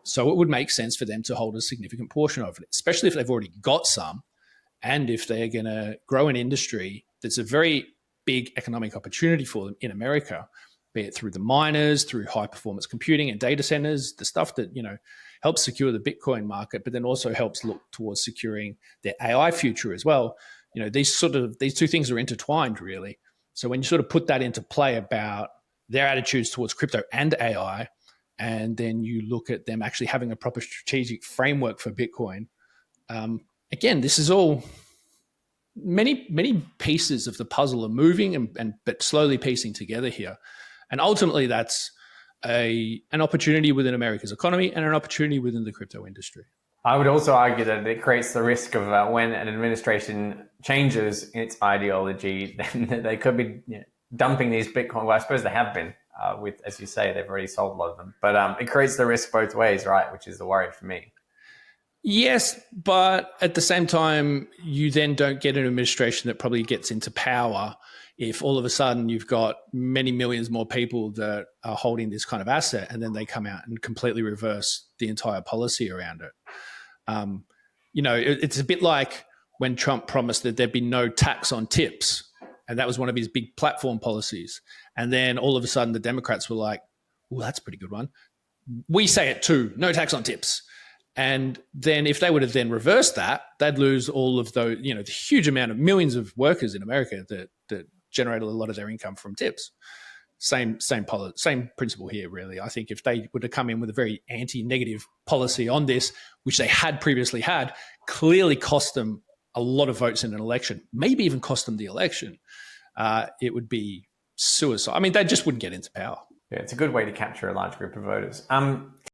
So it would make sense for them to hold a significant portion of it, especially if they've already got some, and if they're going to grow an industry that's a very big economic opportunity for them in America, be it through the miners, through high performance computing and data centers, the stuff that, helps secure the Bitcoin market, but then also helps look towards securing their AI future as well. These two things are intertwined, really. So when you sort of put that into play about their attitudes towards crypto and AI, and then you look at them actually having a proper strategic framework for Bitcoin, again, this is all many pieces of the puzzle are moving and but slowly piecing together here. And ultimately, that's an opportunity within America's economy and an opportunity within the crypto industry. I would also argue that it creates the risk of when an administration changes its ideology, then they could be dumping these Bitcoin. Well, I suppose they have been with, as you say, they've already sold a lot of them. But it creates the risk both ways, right? Which is the worry for me. Yes, but at the same time, you then don't get an administration that probably gets into power if all of a sudden you've got many millions more people that are holding this kind of asset, and then they come out and completely reverse the entire policy around it. It's a bit like when Trump promised that there'd be no tax on tips, and that was one of his big platform policies. And then all of a sudden the Democrats were like, "Oh, that's a pretty good one. We say it too, no tax on tips." And then if they would have then reversed that, they'd lose all of those, the huge amount of millions of workers in America that generated a lot of their income from tips. Same principle here, really. I think if they would have come in with a very anti-negative policy on this, which they had previously had, clearly cost them a lot of votes in an election, maybe even cost them the election, it would be suicide. I mean, they just wouldn't get into power. Yeah, it's a good way to capture a large group of voters.